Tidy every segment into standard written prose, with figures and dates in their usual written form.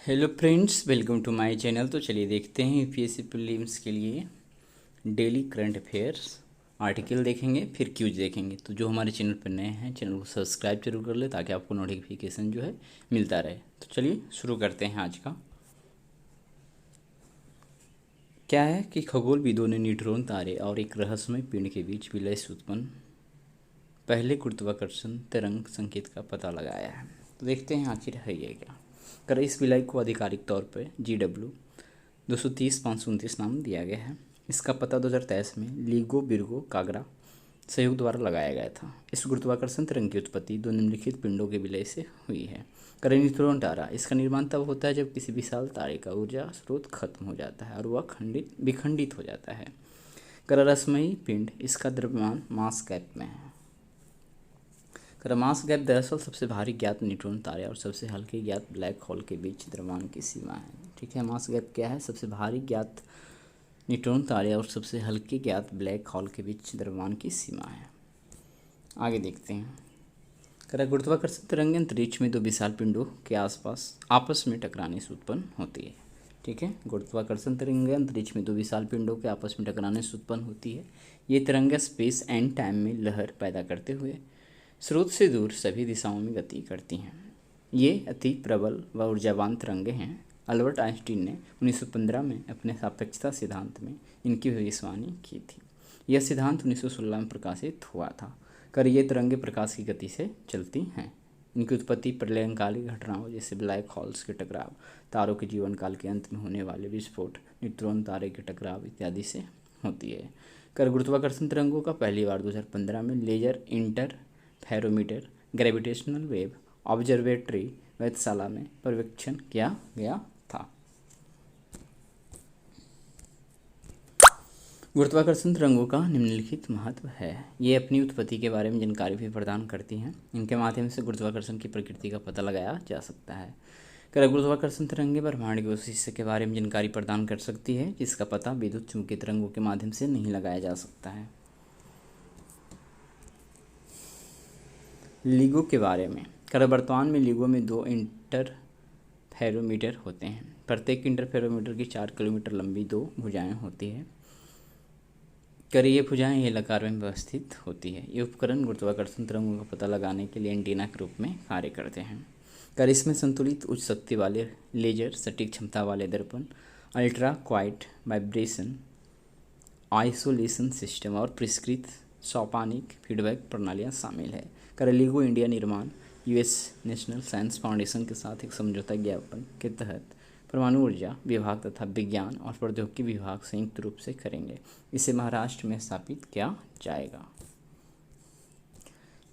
Hello friends, welcome to my channel. तो चलिए देखते हैं यूपीएससी प्रीलिम्स के लिए डेली करंट अफेयर्स आर्टिकल देखेंगे, फिर क्यूज देखेंगे। तो जो हमारे चैनल पर नए हैं, चैनल को सब्सक्राइब जरूर कर ले ताकि आपको नोटिफिकेशन जो है मिलता रहे। तो चलिए शुरू करते हैं आज का। क्या है कि खगोलविदों ने न्यूट्रॉन तारे और एक रहस्यमय पिंड के बीच विलय से उत्पन्न पहले गुरुत्वाकर्षण तरंग संकेत का पता लगाया है। तो देखते हैं आखिर है ये क्या। कर इस विलय को आधिकारिक तौर पर GW 230-529 नाम दिया गया है। इसका पता 2023 में लिगो बिर्गो कागरा सहयोग द्वारा लगाया गया था। इस गुरुत्वाकर्षण तरंग की उत्पत्ति दो निम्नलिखित पिंडों के विलय से हुई है। न्यूट्रॉन तारा, इसका निर्माण तब होता है जब किसी विशाल तारे का ऊर्जा स्रोत खत्म हो जाता है और वह विखंडित हो जाता है। रहस्यमयी पिंड, इसका द्रव्यमान मास गैप में है। मास गैप दरअसल सबसे भारी ज्ञात न्यूट्रॉन तारे और सबसे हल्के ज्ञात ब्लैक होल के बीच द्रव्यमान की सीमा है। ठीक है, मास गैप क्या है? सबसे भारी ज्ञात न्यूट्रॉन तारे और सबसे हल्के ज्ञात ब्लैक होल के बीच द्रव्यमान की सीमा है। आगे देखते हैं। गुरुत्वाकर्षण तरंग अंतरिक्ष में दो विशाल पिंडों के आसपास आपस में टकराने से उत्पन्न होती है। ठीक है, गुरुत्वाकर्षण तरंग अंतरिक्ष में दो विशाल पिंडों के आपस में टकराने से उत्पन्न होती है। ये तरंग स्पेस एंड टाइम में लहर पैदा करते हुए स्रोत से दूर सभी दिशाओं में गति करती हैं। ये अति प्रबल व ऊर्जावान तरंगे हैं। अल्बर्ट आइंस्टीन ने 1915 में अपने सापेक्षता सिद्धांत में इनकी भविष्यवाणी की थी। यह सिद्धांत 1916 में प्रकाशित हुआ था। ये तरंगे प्रकाश की गति से चलती हैं। इनकी उत्पत्ति प्रलयंकालीन घटनाओं जैसे ब्लैक होल्स के टकराव, तारों के जीवन काल के अंत में होने वाले विस्फोट, न्यूट्रॉन तारे के टकराव इत्यादि से होती है। गुरुत्वाकर्षण तरंगों का पहली बार 2015 में laser interferometer gravitational wave observatory वेधशाला में पर्यवेक्षण किया गया था। गुरुत्वाकर्षण तरंगों का निम्नलिखित महत्व है। ये अपनी उत्पत्ति के बारे में जानकारी भी प्रदान करती हैं। इनके माध्यम से गुरुत्वाकर्षण की प्रकृति का पता लगाया जा सकता है। गुरुत्वाकर्षण तरंगें ब्रह्मांड के उस हिस्से के बारे में जानकारी प्रदान कर सकती है जिसका पता विद्युत चुंबकीय तरंगों के माध्यम से नहीं लगाया जा सकता है। लिगो के बारे में। वर्तमान में लिगो में दो इंटरफेरोमीटर होते हैं। प्रत्येक इंटरफेरोमीटर की 4 किलोमीटर लंबी दो भुजाएं होती है। ये भुजाएं हेलाकार में व्यवस्थित होती है। ये उपकरण गुरुत्वाकर्षण तरंगों का पता लगाने के लिए एंटीना के रूप में कार्य करते हैं। इसमें संतुलित उच्च शक्ति वाले लेजर, सटीक क्षमता वाले दर्पण, ultra quite vibration isolation system और परिष्कृत सोपानिक फीडबैक प्रणालियाँ शामिल है। लिगो इंडिया निर्माण US नेशनल साइंस फाउंडेशन के साथ एक समझौता ज्ञापन के तहत परमाणु ऊर्जा विभाग तथा विज्ञान और प्रौद्योगिकी विभाग संयुक्त रूप से करेंगे। इसे महाराष्ट्र में स्थापित किया जाएगा।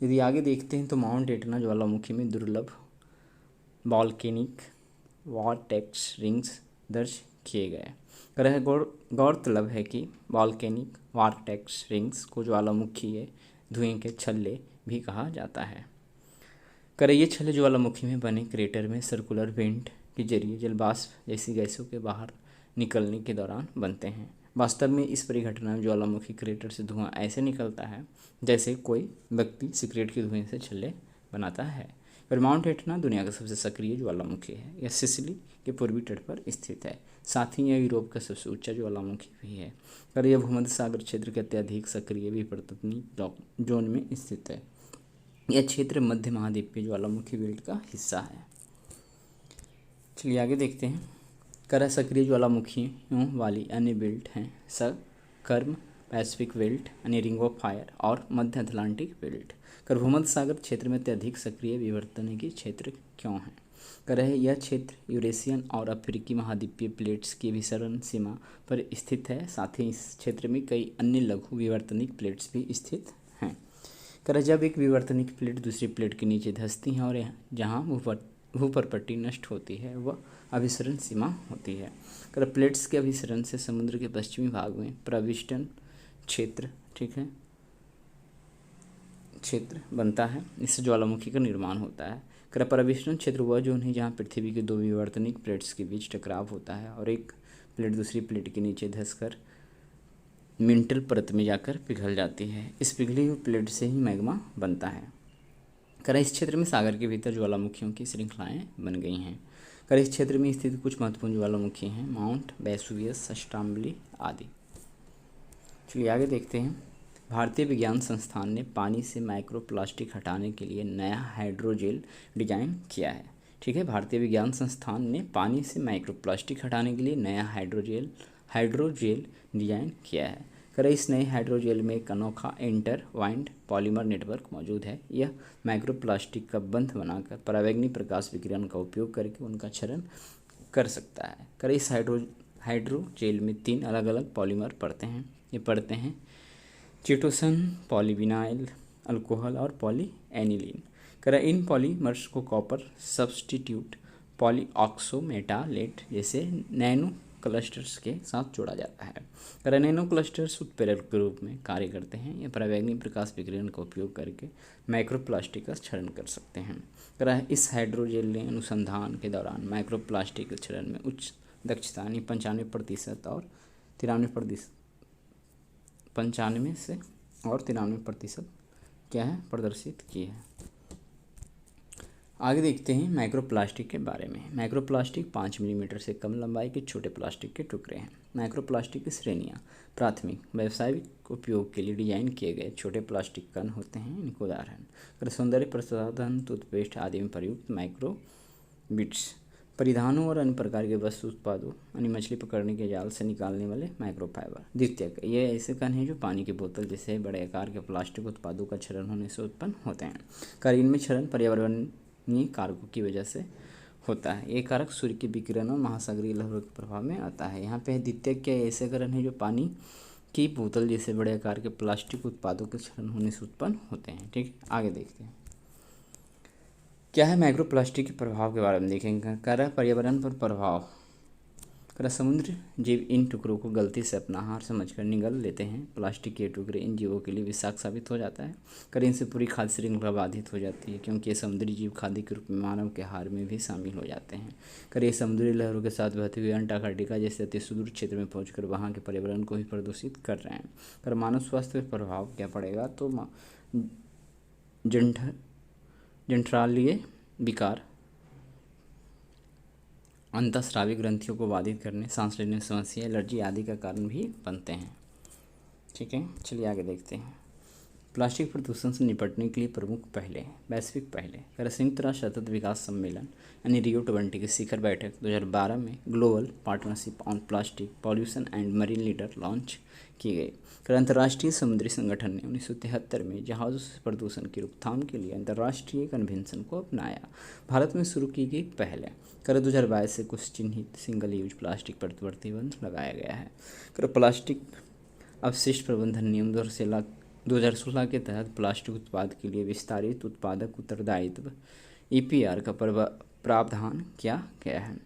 यदि आगे देखते हैं तो माउंट एटना ज्वालामुखी में दुर्लभ वॉल्केनिक वॉर्टेक्स रिंग्स दर्ज किए गए। गौरतलब है कि वॉल्केनिक वॉर्टेक्स रिंग्स को ज्वालामुखीय धुएं के छल्ले भी कहा जाता है। ये छल्ले ज्वालामुखी में बने क्रेटर में सर्कुलर वेंट के जरिए जलवाष्प जैसी गैसों के बाहर निकलने के दौरान बनते हैं। वास्तव में इस परिघटना में ज्वालामुखी क्रेटर से धुआं ऐसे निकलता है जैसे कोई व्यक्ति सिगरेट के धुएं से छल्ले बनाता है। माउंट एटना दुनिया का सबसे सक्रिय ज्वालामुखी है। यह सिसिली के पूर्वी तट पर स्थित है। साथ ही यह यूरोप का सबसे ऊंचा ज्वालामुखी भी है। यह भूमध्य सागर क्षेत्र के अत्यधिक सक्रिय विपर्तनी जोन में स्थित है। यह क्षेत्र मध्य महाद्वीपीय ज्वालामुखी बेल्ट का हिस्सा है। चलिए आगे देखते हैं। सक्रिय ज्वालामुखियों वाली अन्य बेल्ट हैं कर्म पैसिफिक बेल्ट यानी रिंग ऑफ फायर और मध्य अटलांटिक बेल्ट। भूमध्य सागर क्षेत्र में अत्यधिक सक्रिय विवर्तनिकी क्षेत्र क्यों है? यह क्षेत्र यूरेशियन और अफ्रीकी महाद्वीपीय प्लेट्स की अभिसरण सीमा पर स्थित है। साथ ही इस क्षेत्र में कई अन्य लघु विवर्तनिक प्लेट्स भी स्थित हैं। जब एक विवर्तनिक प्लेट दूसरी प्लेट के नीचे धंसती है और जहाँ भूपरपट्टी नष्ट होती है वह अभिसरण सीमा होती है। प्लेट्स के अभिसरण से समुद्र के पश्चिमी भाग में प्रविष्टन क्षेत्र क्षेत्र बनता है। इससे ज्वालामुखी का निर्माण होता है। प्रविष्टन क्षेत्र वह जोन है जहाँ पृथ्वी के दो विवर्तनिक प्लेट्स के बीच टकराव होता है और एक प्लेट दूसरी प्लेट के नीचे धंसकर मेंटल परत में जाकर पिघल जाती है। इस पिघली हुई प्लेट से ही मैग्मा बनता है। इस क्षेत्र में सागर के भीतर ज्वालामुखियों की श्रृंखलाएं बन गई हैं। कर इस क्षेत्र में स्थित कुछ महत्वपूर्ण ज्वालामुखी हैं, माउंट वेसुवियस, स्ट्राम्बली आदि। चलिए आगे देखते हैं। भारतीय विज्ञान संस्थान ने पानी से माइक्रोप्लास्टिक हटाने के लिए नया हाइड्रोजेल डिजाइन किया है। ठीक है, भारतीय विज्ञान संस्थान ने पानी से माइक्रोप्लास्टिक हटाने के लिए नया हाइड्रोजेल डिजाइन किया है। कर इस नए हाइड्रोजेल में एक अनोखा इंटरवाइंड पॉलीमर नेटवर्क मौजूद है। यह माइक्रोप्लास्टिक का बंध बनाकर परावैंगनी प्रकाश विकिरण का उपयोग करके उनका क्षरण कर सकता है। कर इस हाइड्रोजेल में 3 अलग अलग पॉलीमर परतें हैं। ये परतें हैं चिटोसन, पॉलीविनाइल अल्कोहल और पॉलीएनिलीन। कर इन पॉलीमर्स को कॉपर सब्स्टिट्यूट पॉलीऑक्सोमेटालेट जैसे नैनो क्लस्टर्स के साथ जोड़ा जाता है। कर नैनो क्लस्टर्स उत्प्रेरक के रूप में कार्य करते हैं। ये परावैंगनी प्रकाश विकिरण का उपयोग करके माइक्रोप्लास्टिक का क्षरण कर सकते हैं। कर इस हाइड्रोजेल ने अनुसंधान के दौरान माइक्रोप्लास्टिक के क्षरण में उच्च दक्षता यानी 95% और 93% 95 से और 93% क्या है प्रदर्शित की है। आगे देखते हैं माइक्रोप्लास्टिक के बारे में। माइक्रोप्लास्टिक 5 मिलीमीटर से कम लंबाई के छोटे प्लास्टिक के टुकड़े हैं। माइक्रोप्लास्टिक की श्रेणियाँ प्राथमिक व्यावसायिक उपयोग के लिए डिजाइन किए गए छोटे प्लास्टिक कण होते हैं। इनको उदाहरण कर सौंदर्य प्रसाधन, टूथपेस्ट आदि में प्रयुक्त माइक्रोबिट्स, परिधानों और अन्य प्रकार के वस्तु उत्पादों यानी मछली पकड़ने के जाल से निकालने वाले माइक्रोफाइबर। द्वितीयक ये ऐसे कण हैं जो पानी की बोतल जैसे बड़े आकार के प्लास्टिक उत्पादों का क्षरण होने से उत्पन्न होते हैं। कर इनमें क्षरण पर्यावरणीय कारकों की वजह से होता है। ये कारक सूर्य के विकिरण और महासागरीय लहरों के प्रभाव में आता है। यहाँ पे द्वितीयक क्या ऐसे कण हैं जो पानी की बोतल जैसे बड़े आकार के प्लास्टिक उत्पादों के क्षरण होने से उत्पन्न होते हैं। ठीक है, आगे देखते हैं क्या है माइक्रोप्लास्टिक के प्रभाव के बारे में देखेंगे। कर पर्यावरण पर प्रभाव। कर समुद्र जीव इन टुकड़ों को गलती से अपना आहार समझकर निगल लेते हैं। प्लास्टिक के टुकड़े इन जीवों के लिए विषाक्त साबित हो जाता है। कर इनसे पूरी खाद्य श्रृंखला बाधित हो जाती है, क्योंकि ये समुद्री जीव खाद्य के रूप में मानव के आहार में भी शामिल हो जाते हैं। कर ये समुद्री लहरों के साथ बहते हुए अंटार्कटिका जैसे अति सुदूर क्षेत्र में पहुँचकर वहाँ के पर्यावरण को भी प्रदूषित कर रहे हैं। कर मानव स्वास्थ्य पर प्रभाव क्या पड़ेगा, तो जठरांत्रिय विकार, अंतःस्रावी ग्रंथियों को बाधित करने, सांस लेने में समस्या, एलर्जी आदि का कारण भी बनते हैं। ठीक है, चलिए आगे देखते हैं। प्लास्टिक प्रदूषण से निपटने के लिए प्रमुख पहले, वैश्विक पहले। कर संयुक्त राष्ट्र सतत विकास सम्मेलन यानी रियो 20 की शिखर बैठक 2012 में global partnership on plastic pollution and marine litre launch की गई। कर अंतर्राष्ट्रीय समुद्री संगठन ने 1973 में जहाज़ों से प्रदूषण की रोकथाम के लिए अंतर्राष्ट्रीय कन्वेंशन को अपनाया। भारत में शुरू की गई पहल है। कर 2022 से कुछ चिन्हित सिंगल यूज प्लास्टिक पर प्रतिबंध लगाया गया है। कर प्लास्टिक अपशिष्ट प्रबंधन नियम 2016 के तहत प्लास्टिक उत्पाद के लिए विस्तारित उत्पादक उत्तरदायित्व EPR का प्रावधान किया गया है।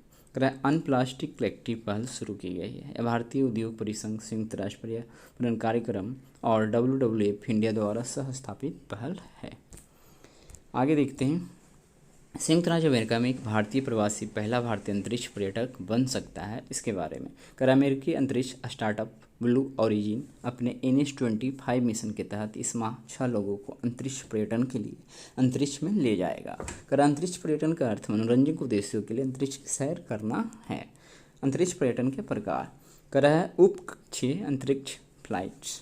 अन प्लास्टिक कलेक्टिव पहल शुरू की गई है। भारतीय उद्योग परिसंघ, संयुक्त राष्ट्र पर्यावरण कार्यक्रम और WWF इंडिया द्वारा सह स्थापित पहल है। आगे देखते हैं। संयुक्त राज्य अमेरिका में एक भारतीय प्रवासी पहला भारतीय अंतरिक्ष पर्यटक बन सकता है, इसके बारे में। कर अमेरिकी अंतरिक्ष स्टार्टअप ब्लू ओरिजिन अपने NS-25 मिशन के तहत इस माह 6 लोगों को अंतरिक्ष पर्यटन के लिए अंतरिक्ष में ले जाएगा। कर अंतरिक्ष पर्यटन का अर्थ मनोरंजन उद्देश्यों के लिए अंतरिक्ष की सैर करना है। अंतरिक्ष पर्यटन के प्रकार कर है उपकक्षीय अंतरिक्ष फ्लाइट्स।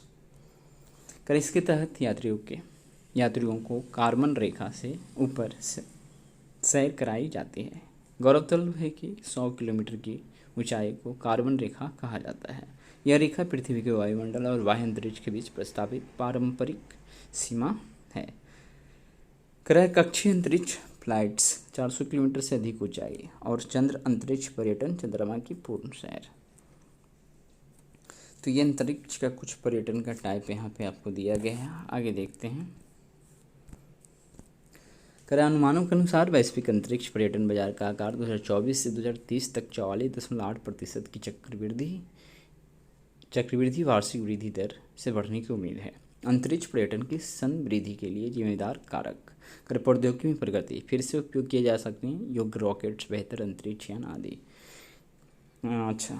कर इसके तहत यात्रियों को कार्बन रेखा से ऊपर सैर कराई जाती है। गौरतलब है कि 100 किलोमीटर की ऊंचाई को कार्बन रेखा कहा जाता है। यह रेखा पृथ्वी के वायुमंडल और बाह्य अंतरिक्ष के बीच प्रस्तावित पारंपरिक सीमा है। क्रय कक्षीय अंतरिक्ष फ्लाइट्स 400 किलोमीटर से अधिक ऊंचाई और चंद्र अंतरिक्ष पर्यटन, चंद्रमा की पूर्ण सैर। तो ये अंतरिक्ष का कुछ पर्यटन का टाइप यहाँ पे आपको दिया गया है। आगे देखते हैं। कर अनुमानों के अनुसार वैश्विक अंतरिक्ष पर्यटन बाजार का आकार 2024 से 2030 तक 44.8% की चक्रवृद्धि वार्षिक वृद्धि दर से बढ़ने की उम्मीद है। अंतरिक्ष पर्यटन की संवृद्धि के लिए जिम्मेदार कारक। कर प्रौद्योगिकी में प्रगति, फिर से उपयोग किए जा सकते हैं योग्य रॉकेट्स, बेहतर अंतरिक्ष यान आदि। अच्छा,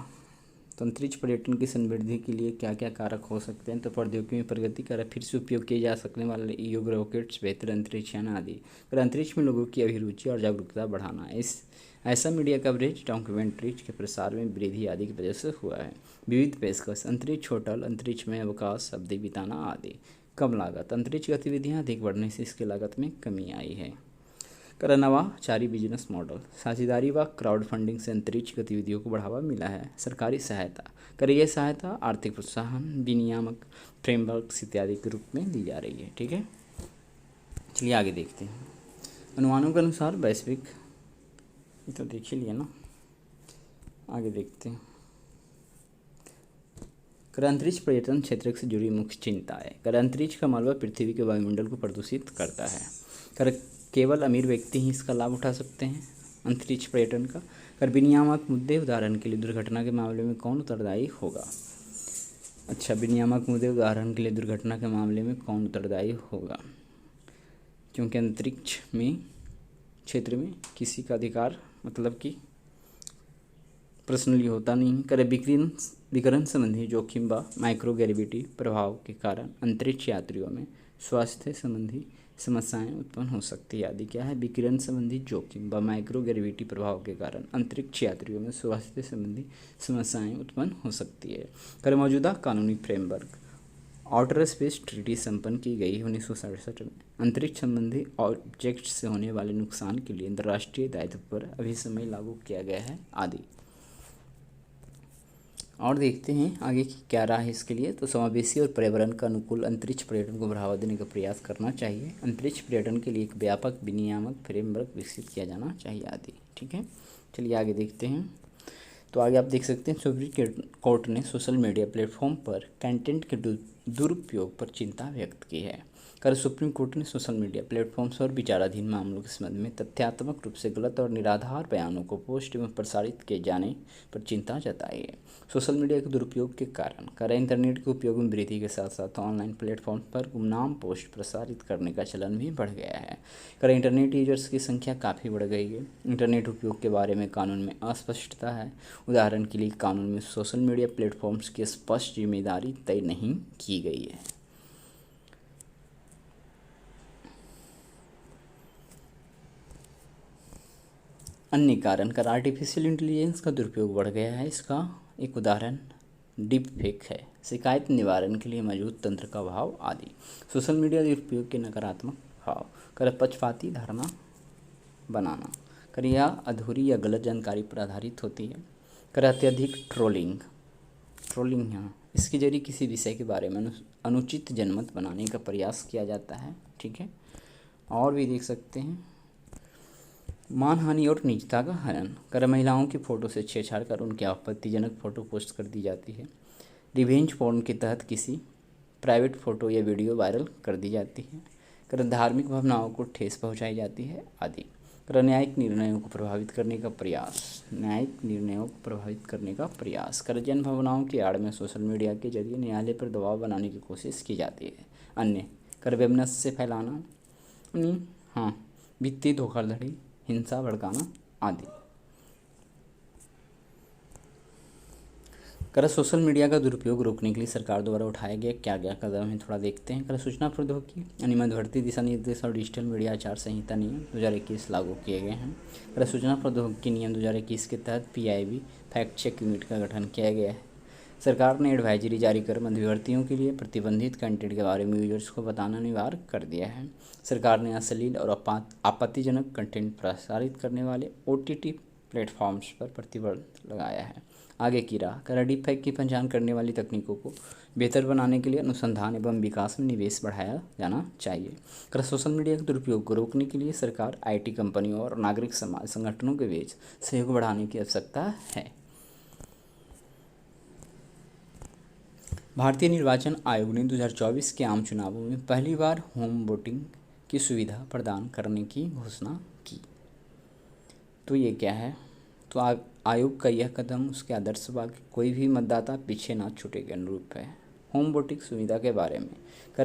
तो अंतरिक्ष पर्यटन की समृद्धि के लिए क्या क्या कारक हो सकते हैं, तो प्रौद्योगिकी में प्रगति, कर फिर से उपयोग किए जा सकने वाले योग्य रॉकेट्स, बेहतर अंतरिक्ष यान आदि। कर अंतरिक्ष में लोगों की अभिरुचि और जागरूकता बढ़ाना, इस ऐसा मीडिया कवरेज डॉक्यूमेंट्रीज के प्रसार में वृद्धि आदि की वजह से हुआ है। विविध पेशकश, अंतरिक्ष होटल, अंतरिक्ष में अवकाश अवधि बिताना आदि। कम लागत, अंतरिक्ष गतिविधियां अधिक बढ़ने से इसकी लागत में कमी आई है। नवाचारी बिजनेस मॉडल, साझेदारी व क्राउड फंडिंग से अंतरिक्ष गतिविधियों को बढ़ावा मिला है। सरकारी सहायता, यह सहायता आर्थिक प्रोत्साहन, विनियामक फ्रेमवर्क इत्यादि के रूप में दी जा रही है। ठीक है, चलिए आगे देखते हैं। अनुमानों के अनुसार वैश्विक, ये तो देख ही लिया ना, आगे देखते हैं। अंतरिक्ष पर्यटन क्षेत्र से जुड़ी मुख्य चिंताएं। अंतरिक्ष का मलबा पृथ्वी के वायुमंडल को प्रदूषित करता है। केवल अमीर व्यक्ति ही इसका लाभ उठा सकते हैं अंतरिक्ष पर्यटन का। विनियामक मुद्दे, उदाहरण के लिए दुर्घटना के मामले में कौन उत्तरदायी होगा। अच्छा, विनियामक मुद्दे, उदाहरण के लिए दुर्घटना के मामले में कौन उत्तरदायी होगा, क्योंकि अंतरिक्ष में क्षेत्र में किसी का अधिकार मतलब कि पर्सनली होता नहीं। विकिरण संबंधी जोखिम व माइक्रोग्रेविटी प्रभाव के कारण अंतरिक्ष यात्रियों में स्वास्थ्य संबंधी समस्याएं उत्पन्न हो सकती है आदि। क्या है, विकिरण संबंधी जोखिम व माइक्रोग्रेविटी प्रभाव के कारण अंतरिक्ष यात्रियों में स्वास्थ्य संबंधी समस्याएं उत्पन्न हो सकती है। मौजूदा कानूनी फ्रेमवर्क, आउटर स्पेस ट्रीटी संपन्न की गई 1967 में। अंतरिक्ष संबंधी ऑब्जेक्ट्स से होने वाले नुकसान के लिए अंतर्राष्ट्रीय दायित्व पर अभी समय लागू किया गया है आदि। और देखते हैं आगे की क्या राह है इसके लिए। तो समावेशी और पर्यावरण का अनुकूल अंतरिक्ष पर्यटन को बढ़ावा देने का प्रयास करना चाहिए। अंतरिक्ष पर्यटन के लिए एक व्यापक विनियामक फ्रेमवर्क विकसित किया जाना चाहिए आदि। ठीक है, चलिए आगे देखते हैं। तो आगे आप देख सकते हैं, सुप्रीम कोर्ट ने सोशल मीडिया प्लेटफॉर्म पर कंटेंट के दुरुपयोग पर चिंता व्यक्त की है। सुप्रीम कोर्ट ने सोशल मीडिया प्लेटफॉर्म्स और विचाराधीन मामलों के संबंध में तथ्यात्मक रूप से गलत और निराधार बयानों को पोस्ट एवं प्रसारित किए जाने पर चिंता जताई है। सोशल मीडिया के दुरुपयोग के कारण इंटरनेट के उपयोग में वृद्धि के साथ साथ ऑनलाइन प्लेटफॉर्म पर गुमनाम पोस्ट प्रसारित करने का चलन भी बढ़ गया है। इंटरनेट यूजर्स की संख्या काफ़ी बढ़ गई है। इंटरनेट उपयोग के बारे में कानून में अस्पष्टता है। उदाहरण के लिए कानून में सोशल मीडिया प्लेटफॉर्म्स की स्पष्ट जिम्मेदारी तय नहीं की गई है। अन्य कारण आर्टिफिशियल इंटेलिजेंस का दुरुपयोग बढ़ गया है। इसका एक उदाहरण डीप फेक है। शिकायत निवारण के लिए मौजूद तंत्र का अभाव आदि। सोशल मीडिया दुरुपयोग के नकारात्मक भाव, पक्षपाती धारणा बनाना, यह अधूरी या गलत जानकारी पर आधारित होती है। अत्यधिक ट्रोलिंग, यहाँ इसके जरिए किसी विषय के बारे में अनुचित जनमत बनाने का प्रयास किया जाता है। ठीक है, और भी देख सकते हैं, मानहानि और निजता का हनन, महिलाओं की फ़ोटो से छेड़छाड़ कर उनकी आपत्तिजनक फ़ोटो पोस्ट कर दी जाती है। रिवेंज पोर्न के तहत किसी प्राइवेट फ़ोटो या वीडियो वायरल कर दी जाती है। धार्मिक भावनाओं को ठेस पहुंचाई जाती है आदि। न्यायिक निर्णयों को प्रभावित करने का प्रयास, जन भावनाओं की आड़ में सोशल मीडिया के जरिए न्यायालय पर दबाव बनाने की कोशिश की जाती है। अन्य वेबनेस से फैलाना, वित्तीय धोखाधड़ी, हिंसा भड़काना आदि। सोशल मीडिया का दुरुपयोग रोकने के लिए सरकार द्वारा उठाए गए क्या क्या कदम हैं, थोड़ा देखते हैं। सूचना प्रौद्योगिकी यानी मध्यवर्ती दिशा निर्देश और डिजिटल मीडिया आचार संहिता नियम 2021 लागू किए गए हैं। सूचना प्रौद्योगिकी नियम 2021 के तहत PIB फैक्ट चेक यूनिट का गठन किया गया है। सरकार ने एडवाइजरी जारी कर मध्यवर्तियों के लिए प्रतिबंधित कंटेंट के बारे में यूजर्स को बताना अनिवार्य कर दिया है। सरकार ने अश्लील और आपत्तिजनक कंटेंट प्रसारित करने वाले OTT प्लेटफॉर्म्स पर प्रतिबंध लगाया है। आगे की राह, डीप फेक की पहचान करने वाली तकनीकों को बेहतर बनाने के लिए अनुसंधान एवं विकास में निवेश बढ़ाया जाना चाहिए। सोशल मीडिया के दुरुपयोग को रोकने के लिए सरकार, IT कंपनियों और नागरिक समाज संगठनों के बीच सहयोग बढ़ाने की आवश्यकता है। भारतीय निर्वाचन आयोग ने 2024 के आम चुनावों में पहली बार होम वोटिंग की सुविधा प्रदान करने की घोषणा की। तो ये क्या है, तो आयोग का यह कदम उसके आदर्श व कोई भी मतदाता पीछे ना छूटे के अनुरूप है। होम वोटिंग सुविधा के बारे में,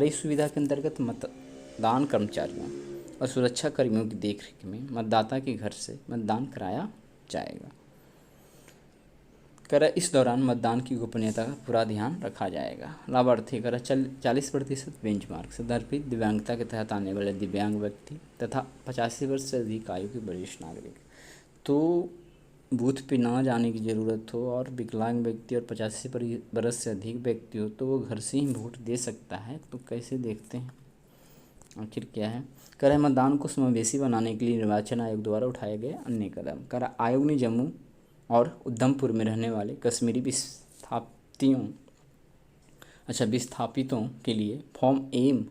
इस सुविधा के अंतर्गत मतदान कर्मचारियों और सुरक्षा कर्मियों की देखरेख में मतदाता के घर से मतदान कराया जाएगा। इस दौरान मतदान की गोपनीयता का पूरा ध्यान रखा जाएगा। लाभार्थी 40% बेंचमार्क से दर्पित दिव्यांगता के तहत आने वाले दिव्यांग व्यक्ति तथा 85 वर्ष से अधिक आयु के वरिष्ठ नागरिक। तो बूथ पे ना जाने की ज़रूरत हो और विकलांग व्यक्ति और 85 बरस से अधिक व्यक्ति हो तो वो घर से ही वोट दे सकता है। तो कैसे देखते हैं आखिर क्या है। कह रहा है मतदान को समावेशी बनाने के लिए निर्वाचन आयोग द्वारा उठाए गए अन्य कदम। कह रहा आयोग ने जम्मू और उधमपुर में रहने वाले कश्मीरी विस्थापितों के लिए फॉर्म एम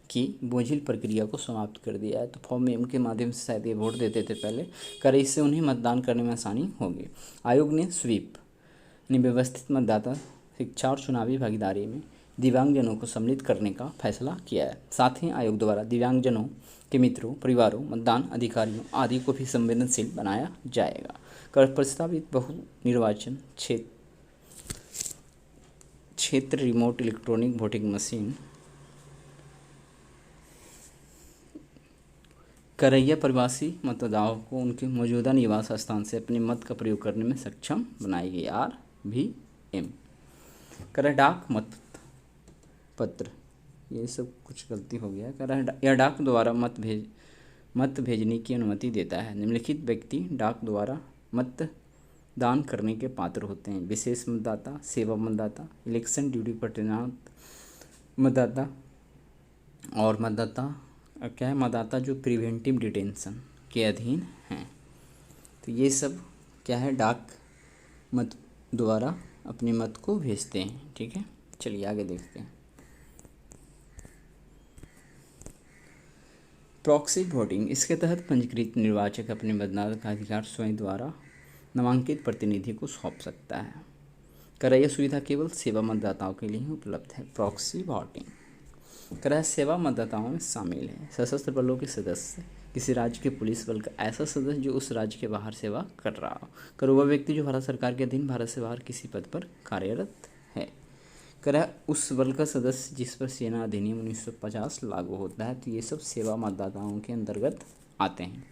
की बोझिल प्रक्रिया को समाप्त कर दिया है। तो फॉर्म एम के माध्यम से शायद ये वोट देते थे पहले। कर इससे उन्हें मतदान करने में आसानी होगी। आयोग ने स्वीप यानी व्यवस्थित मतदाता शिक्षा और चुनावी भागीदारी में दिव्यांगजनों को सम्मिलित करने का फैसला किया है। साथ ही आयोग द्वारा दिव्यांगजनों के मित्रों, परिवारों, मतदान अधिकारियों आदि को भी संवेदनशील बनाया जाएगा। कर प्रस्तावित बहु निर्वाचन क्षेत्र रिमोट इलेक्ट्रॉनिक वोटिंग मशीन करैया प्रवासी मतदाताओं को उनके मौजूदा निवास स्थान से अपने मत का प्रयोग करने में सक्षम बनाएगी। RVM कर डाक मत पत्र, ये सब कुछ गलती हो गया। कह रहा है यह डाक द्वारा मत भेजने की अनुमति देता है। निम्नलिखित व्यक्ति डाक द्वारा मतदान करने के पात्र होते हैं: विशेष मतदाता, सेवा मतदाता, इलेक्शन ड्यूटी पर तैनात मतदाता और मतदाता जो प्रिवेंटिव डिटेंशन के अधीन हैं। तो ये सब क्या है, डाक मत द्वारा अपने मत को भेजते हैं। ठीक है, चलिए आगे देखते हैं। प्रॉक्सी वोटिंग, इसके तहत पंजीकृत निर्वाचक अपने मतदान का अधिकार स्वयं द्वारा नामांकित प्रतिनिधि को सौंप सकता है। कर यह सुविधा केवल सेवा मतदाताओं के लिए उपलब्ध है। प्रॉक्सी वोटिंग कर सेवा मतदाताओं में शामिल है सशस्त्र बलों के सदस्य, किसी राज्य के पुलिस बल का ऐसा सदस्य जो उस राज्य के बाहर सेवा कर रहा हो। कर वह व्यक्ति जो भारत सरकार के अधीन भारत से बाहर किसी पद पर कार्यरत है। कर उस बल का सदस्य जिस पर सेना अधिनियम 1950 लागू होता है। तो ये सब सेवा मतदाताओं के अंतर्गत आते हैं।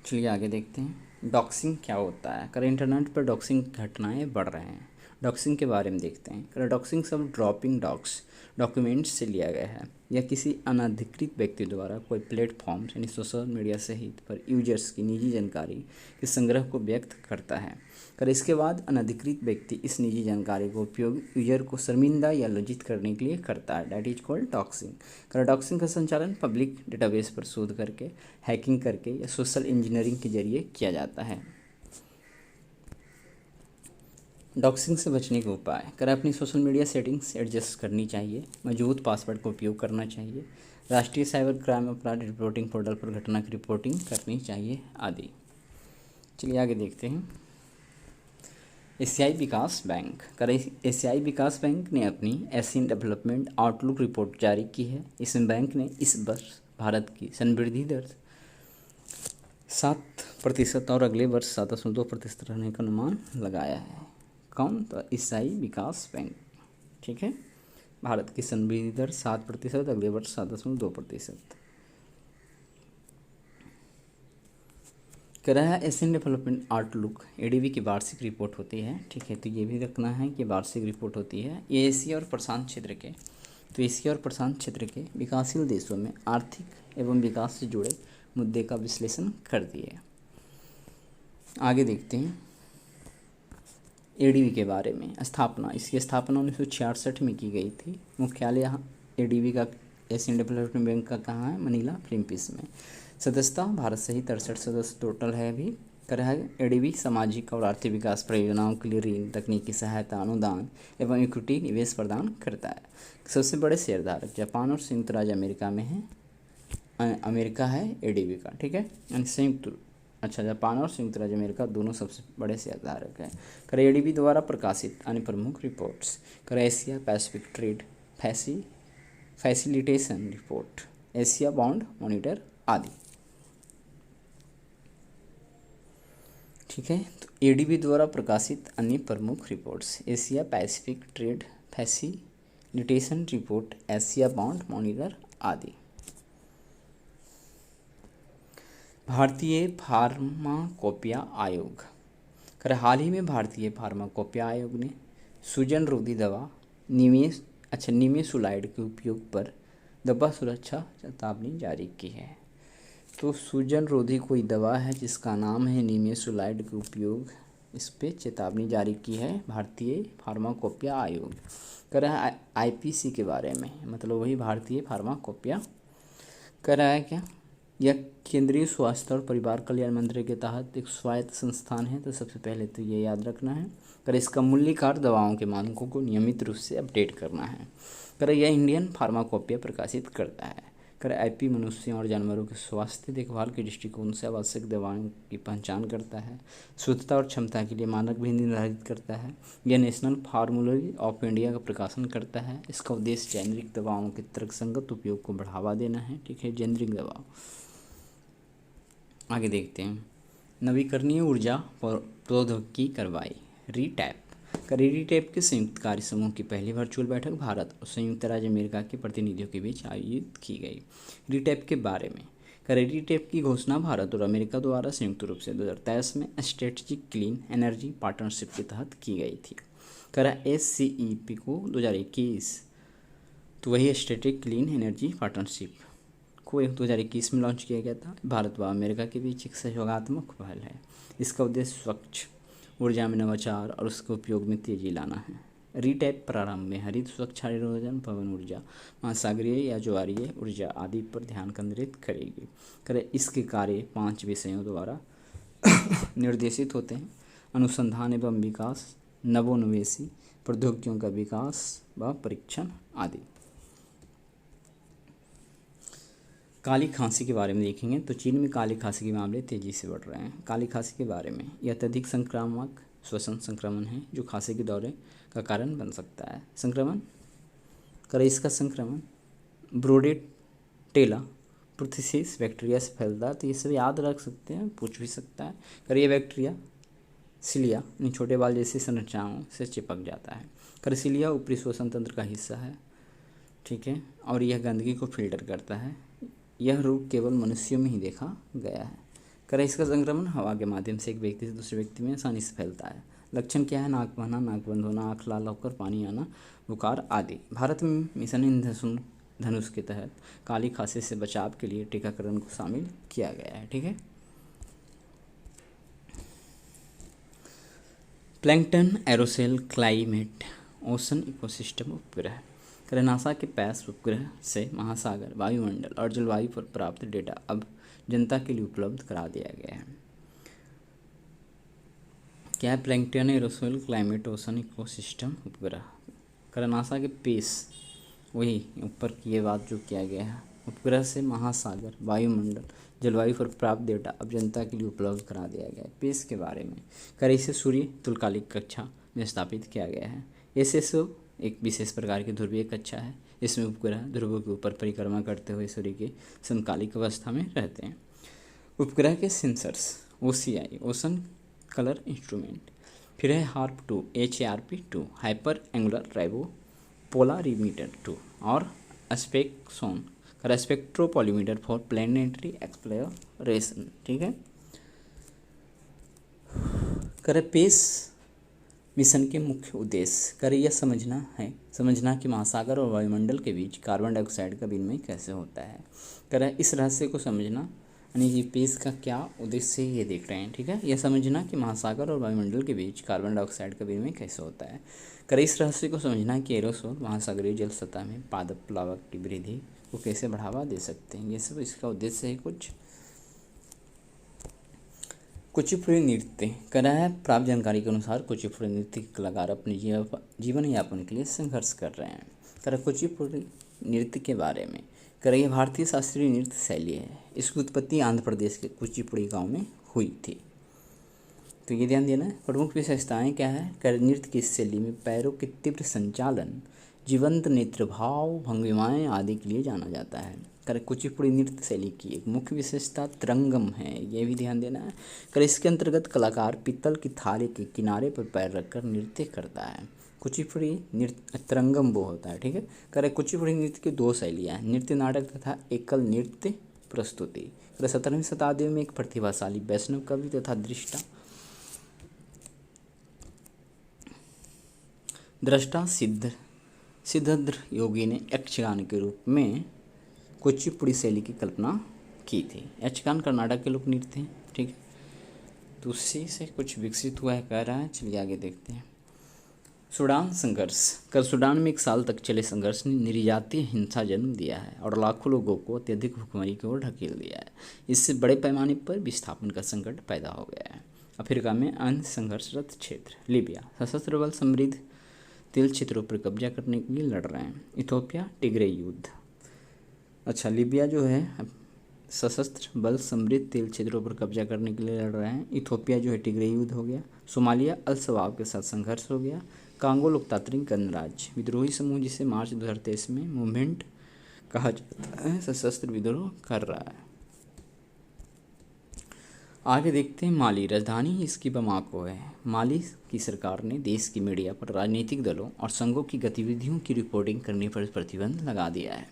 चलिए आगे देखते हैं डॉक्सिंग क्या होता है। कर इंटरनेट पर डॉक्सिंग घटनाएं बढ़ रहे हैं। डॉक्सिंग के बारे में देखते हैं। कर डॉक्सिंग शब्द ड्रॉपिंग डॉक्स डॉक्यूमेंट्स से लिया गया है। यह किसी अनधिकृत व्यक्ति द्वारा कोई प्लेटफॉर्म यानी सोशल मीडिया सहित पर यूजर्स की निजी जानकारी के संग्रह को व्यक्त करता है। कर इसके बाद अनधिकृत व्यक्ति इस निजी जानकारी का उपयोग यूजर को शर्मिंदा या लज्जित करने के लिए करता है। That is called doxing. कर डॉक्सिंग का संचालन पब्लिक डेटाबेस पर शोध करके, हैकिंग करके या सोशल इंजीनियरिंग के जरिए किया जाता है। डॉक्सिंग से बचने के उपाय। कर अपनी सोशल मीडिया सेटिंग्स एडजस्ट करनी चाहिए, मजबूत पासवर्ड का उपयोग करना चाहिए, राष्ट्रीय साइबर क्राइम अपराध रिपोर्टिंग पोर्टल पर घटना की रिपोर्टिंग करनी चाहिए आदि। चलिए आगे देखते हैं एशियाई विकास बैंक। कर एशियाई विकास बैंक ने अपनी एशियन डेवलपमेंट आउटलुक रिपोर्ट जारी की है। इस बैंक ने इस वर्ष भारत की समृद्धि दर 7% और अगले वर्ष 7.2% रहने का अनुमान लगाया है। कौन? तो एशियाई विकास बैंक। ठीक है, भारत की समृद्धि दर 7%, अगले वर्ष 7.2%। कह रहा है एशियन डेवलपमेंट आउटलुक ADB की वार्षिक रिपोर्ट होती है। ठीक है, तो ये भी रखना है कि वार्षिक रिपोर्ट होती है। ये एशिया और प्रशांत क्षेत्र के एशिया और प्रशांत क्षेत्र के विकासशील देशों में आर्थिक एवं विकास से जुड़े मुद्दे का विश्लेषण करती है। आगे देखते हैं ADB के बारे में। स्थापना, इसकी स्थापना 1966 में की गई थी। मुख्यालय यहाँ ADB का एशियन डेवलपमेंट बैंक का कहाँ है? मनीला, फिलीपींस में। सदस्यता भारत से ही 63 सदस्य टोटल है अभी। कर है ADB सामाजिक और आर्थिक विकास परियोजनाओं के लिए ऋण, तकनीकी सहायता, अनुदान एवं इक्विटी निवेश प्रदान करता है। सबसे बड़े शेयरधारक जापान और संयुक्त राज्य अमेरिका में है। अमेरिका है ADB का। ठीक है, जापान और संयुक्त राज्य अमेरिका दोनों सबसे बड़े शेयरधारक हैं। कर ADB द्वारा प्रकाशित अन्य प्रमुख रिपोर्ट्स। कर Asia Pacific trade facilitation report, Asia bond monitor आदि। ठीक है, तो ADB द्वारा प्रकाशित अन्य प्रमुख reports: Asia Pacific trade facilitation report, Asia bond monitor आदि। भारतीय फार्माकोपिया आयोग। कर हाल ही में भारतीय फार्माकोपिया आयोग ने सूजन रोधी दवा निमेसुलाइड के उपयोग पर दवा सुरक्षा चेतावनी जारी की है। तो सूजन रोधी कोई दवा है जिसका नाम है निमेसुलाइड के उपयोग इस पे चेतावनी जारी की है भारतीय फार्माकोपिया आयोग। कर रहा है आईपीसी के बारे में, मतलब वही भारतीय फार्माकोपिया कर रहा है क्या। यह केंद्रीय स्वास्थ्य और परिवार कल्याण मंत्रालय के तहत एक स्वायत्त संस्थान है, तो सबसे पहले तो ये याद रखना है। कर इसका मूल्यकार दवाओं के मानकों को नियमित रूप से अपडेट करना है। कर यह इंडियन फार्माकोपिया प्रकाशित करता है। कर आईपी मनुष्यों और जानवरों के स्वास्थ्य देखभाल के दृष्टिकोण से आवश्यक दवाओं की पहचान करता है। शुद्धता और क्षमता के लिए मानक भी निर्धारित करता है। यह नेशनल फार्मूलरी ऑफ इंडिया का प्रकाशन करता है। इसका उद्देश्य जेनरिक दवाओं के तर्कसंगत उपयोग को बढ़ावा देना है। ठीक है, जेनरिक दवा। आगे देखते हैं, नवीकरणीय ऊर्जा प्रौद्योगिकी कार्रवाई रीटैप। रीटैप के संयुक्त कार्य समूह की पहली वर्चुअल बैठक भारत और संयुक्त राज्य अमेरिका के प्रतिनिधियों के बीच आयोजित की गई। रीटैप के बारे में, रीटैप की घोषणा भारत और अमेरिका द्वारा संयुक्त रूप से 2023 में स्ट्रेटेजिक क्लीन एनर्जी पार्टनरशिप के तहत की गई थी। SCEP को 2021, तो वही स्ट्रेटेजिक क्लीन एनर्जी पार्टनरशिप को 2021 में लॉन्च किया गया था। भारत व अमेरिका के बीच एक सहयोगात्मक पहल है। इसका उद्देश्य स्वच्छ ऊर्जा में नवाचार और उसके उपयोग में तेजी लाना है। रीटैप प्रारंभ में हरित स्वच्छ हाइड्रोजन, पवन ऊर्जा, महासागरीय या ज्वारीय ऊर्जा आदि पर ध्यान केंद्रित करेगी। इसके कार्य 5 विषयों द्वारा निर्देशित होते हैं: अनुसंधान एवं विकास, नवोन्वेषी प्रौद्योगिकियों का विकास व परीक्षण आदि। काली खांसी के बारे में देखेंगे तो चीन में काली खांसी के मामले तेज़ी से बढ़ रहे हैं। काली खांसी के बारे में, यह अत्यधिक संक्रामक श्वसन संक्रमण है जो खांसी के दौरे का कारण बन सकता है। संक्रमण इसका संक्रमण ब्रोडेटेला प्रोथिसिस बैक्टीरिया से फैलता है। तो ये सब याद रख सकते हैं, पूछ भी सकता है। ये बैक्टीरिया सिलिया यानी छोटे बाल जैसी संरचनाओं से चिपक जाता है। सिलिया ऊपरी श्वसन तंत्र का हिस्सा है, ठीक है, और यह गंदगी को फिल्टर करता है। यह रोग केवल मनुष्यों में ही देखा गया है। इसका संक्रमण हवा के माध्यम से एक व्यक्ति से दूसरे व्यक्ति में आसानी से फैलता है। लक्षण क्या है? नाक बहना, नाक बंद होना, आँख लाल होकर पानी आना, बुखार आदि। भारत में मिशन इंद्रधनुष के तहत काली खांसी से बचाव के लिए टीकाकरण को शामिल किया गया है। ठीक है, plankton, aerosol, climate, ocean ecosystem उपग्रह। नासा के पैस उपग्रह से महासागर, वायुमंडल और जलवायु पर प्राप्त डेटा अब जनता के लिए उपलब्ध करा दिया गया है। क्या है? Plankton, aerosol, climate, ocean ecosystem उपग्रह। नासा के पेस, वही ऊपर की ये बात जो किया गया है, उपग्रह से महासागर, वायुमंडल, जलवायु पर प्राप्त डेटा अब जनता के लिए उपलब्ध करा दिया गया है। पेस के बारे में, इसे सूर्य तुल्यकालिक कक्षा में स्थापित किया गया है। SSO एक विशेष प्रकार की ध्रुवीय कक्षा है। इसमें उपग्रह ध्रुवों के ऊपर परिक्रमा करते हुए सूर्य के समकालिक अवस्था में रहते हैं। उपग्रह के sensors, OCI ocean colour instrument, फिर है HARP-2 HARP-2 hyper angular ribo polarimeter 2 और स्पेक्सोन स्पेक्ट्रोपोलीमीटर फॉर प्लैनेटरी एक्सप्लोरेशन। ठीक है, पेस मिशन के मुख्य उद्देश्य यह समझना कि महासागर और वायुमंडल के बीच कार्बन डाइऑक्साइड का विनिमय कैसे होता है। इस रहस्य को समझना, यानी कि पेस का क्या उद्देश्य है ये देख रहे हैं। ठीक है, यह समझना कि महासागर और वायुमंडल के बीच कार्बन डाइऑक्साइड का विनिमय कैसे होता है। इस रहस्य को समझना कि एरोसोल महासागरीय जल सतह में पादप प्लावक की वृद्धि को कैसे बढ़ावा दे सकते हैं। ये सब इसका उद्देश्य है। कुचिपुड़ी नृत्य है। प्राप्त जानकारी के अनुसार कुचिपुड़ी नृत्य के कलाकार अपने जीवन यापन के लिए संघर्ष कर रहे हैं। कुचिपुड़ी नृत्य के बारे में, यह भारतीय शास्त्रीय नृत्य शैली है। इसकी उत्पत्ति आंध्र प्रदेश के कुचिपुड़ी गांव में हुई थी। तो ये ध्यान देना है। प्रमुख विशेषताएं क्या है? नृत्य की शैली में पैरों के तीव्र संचालन, जीवंत नेत्र भाव, भंगिमाएँ आदि के लिए जाना जाता है। कुचिपुड़ी नृत्य शैली की एक मुख्य विशेषता तरंगम है, ये भी ध्यान देना है। इसके अंतर्गत कलाकार पीतल की थाली के किनारे पर पैर रखकर नृत्य करता है। कुचिपुड़ी नृत्य तरंगम वो होता है। ठीक है, कुचिपुड़ी नृत्य की 2 शैलियाँ हैं, नृत्य नाटक तथा एकल नृत्य प्रस्तुति। 17वीं शताब्दी में एक प्रतिभाशाली वैष्णव कवि तथा दृष्टा सिद्धेश्वर योगी ने यक्षगान के रूप में कुचिपुड़ी शैली की कल्पना की थी। यक्षगान कर्नाटक के लोक नृत्य हैं, ठीक है, तो उसी से कुछ विकसित हुआ है कह रहा है। चलिए आगे देखते हैं। सूडान संघर्ष। कल सूडान में 1 साल तक चले संघर्ष ने निर्जातीय हिंसा जन्म दिया है और लाखों लोगों को अत्यधिक भुखमरी की ओर ढकेल दिया है। इससे बड़े पैमाने पर विस्थापन का संकट पैदा हो गया है। अफ्रीका में अन्य संघर्षरत क्षेत्र। लीबिया सशस्त्र बल समृद्ध तेल क्षेत्रों पर कब्जा करने के लिए लड़ रहे हैं। इथोपिया टिग्रे युद्ध। अच्छा, लीबिया जो है सशस्त्र बल समृद्ध तेल क्षेत्रों पर कब्जा करने के लिए लड़ रहे हैं। इथोपिया जो है टिग्रे युद्ध हो गया। सोमालिया अल शबाब के साथ संघर्ष हो गया। कांगो लोकतांत्रिक गणराज्य विद्रोही समूह जिसे मार्च 2023 में मूवमेंट कहा जाता है, सशस्त्र विद्रोह कर रहा है। आगे देखते हैं माली। राजधानी इसकी बमाको है। माली की सरकार ने देश की मीडिया पर राजनीतिक दलों और संघों की गतिविधियों की रिपोर्टिंग करने पर प्रतिबंध लगा दिया है।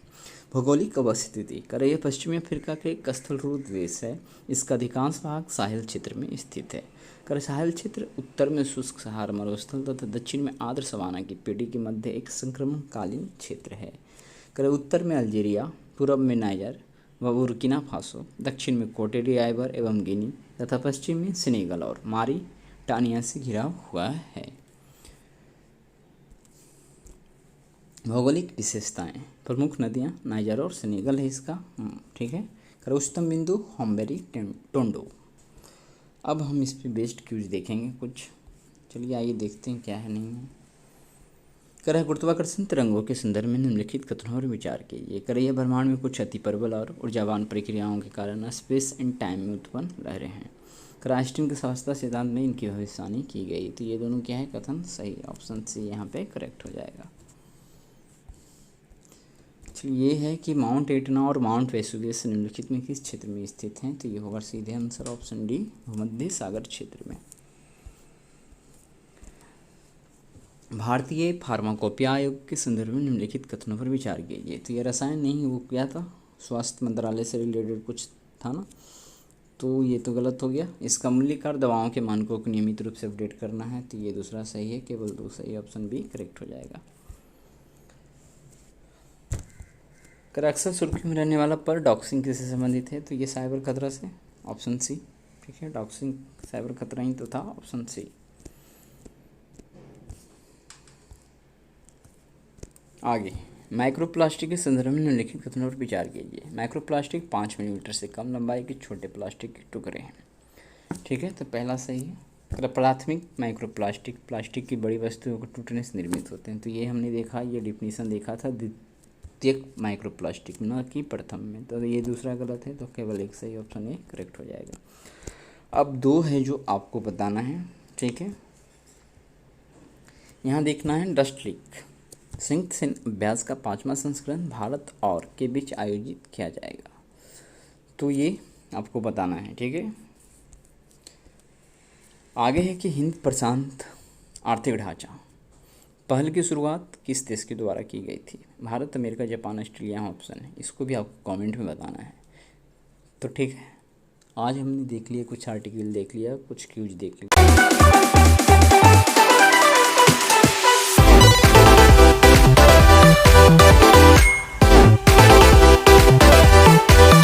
भौगोलिक अवस्थिति। यह पश्चिमी अफ्रीका का एक स्थलरूप देश है। इसका अधिकांश भाग साहिल क्षेत्र में स्थित है। साहिल क्षेत्र उत्तर में शुष्क सहारा मरुस्थल तथा दक्षिण में आर्द्र सवाना की पेड़ी के मध्य एक संक्रमणकालीन क्षेत्र है। उत्तर में अल्जीरिया, पूर्व में नाइजर व बुर्किना फासो, दक्षिण में कोटे डिआइवर एवं गिनी तथा पश्चिम में सेनेगल और मारिटानिया से घिरा हुआ है। भौगोलिक विशेषताएं। प्रमुख नदियां नाइजर और सेनेगल है इसका, ठीक है। उच्चतम बिंदु होम्बेरी टोंडो। अब हम इस पे बेस्ड क्यूज देखेंगे कुछ। चलिए आइए देखते हैं क्या है नहीं है। गुरुत्वाकर्षण तरंगों के संदर्भ में निम्नलिखित कथनों पर विचार कीजिए। यह ब्रह्मांड में कुछ अति प्रबल और ऊर्जावान प्रक्रियाओं के कारण स्पेस एंड टाइम में उत्पन्न लहरें हैं। आइंस्टीन के समझौता सिद्धांत में इनकी भविष्यवाणी की गई। तो ये दोनों क्या है कथन सही, ऑप्शन सी यहाँ पे करेक्ट हो जाएगा। ये है कि माउंट एटना और माउंट वेसुवियस निम्नलिखित में किस क्षेत्र में स्थित हैं। तो ये होगा सीधे आंसर ऑप्शन डी, भूमध्य सागर क्षेत्र में। भारतीय फार्माकोपिया आयोग के संदर्भ में निम्नलिखित कथनों पर विचार कीजिए। तो ये रसायन नहीं, वो क्या था, स्वास्थ्य मंत्रालय से रिलेटेड कुछ था ना, तो ये तो गलत हो गया। इसका मूल्यकार दवाओं के मानकों को नियमित रूप से अपडेट करना है। तो ये दूसरा सही है, केवल 2 सही, ऑप्शन बी करेक्ट हो जाएगा। अक्सर सुर्खी में रहने वाला पर डॉक्सिंग किससे संबंधित है। तो ये साइबर खतरा से, ऑप्शन सी, ठीक है। डॉक्सिंग साइबर खतरा ही तो था, ऑप्शन सी। आगे माइक्रोप्लास्टिक के संदर्भ में निम्नलिखित कथनों पर विचार कीजिए। माइक्रोप्लास्टिक 5 मिलीमीटर से कम लंबाई के छोटे प्लास्टिक के टुकड़े हैं, ठीक है। तो पहला सही है। प्राथमिक माइक्रोप्लास्टिक प्लास्टिक की बड़ी वस्तुओं को टूटने से निर्मित होते हैं। तो ये हमने देखा, ये डिफिनीशन देखा था द्वितीयक माइक्रोप्लास्टिक न कि प्रथम में। तो ये दूसरा गलत है, तो केवल एक सही, ऑप्शन ए करेक्ट हो जाएगा। अब 2 है जो आपको बताना है, ठीक है। यहाँ देखना है डस्ट लीक। संयुक्त सैन्य अभ्यास का 5वां संस्करण भारत और के बीच आयोजित किया जाएगा। तो ये आपको बताना है, ठीक है। आगे है कि हिंद प्रशांत आर्थिक ढांचा पहल की शुरुआत किस देश के द्वारा की गई थी। Bharat, America, Japan, Australia option है। इसको भी आपको कमेंट में बताना है। तो ठीक है, आज हमने देख लिया, कुछ आर्टिकल देख लिया, कुछ क्यूज देख लिया।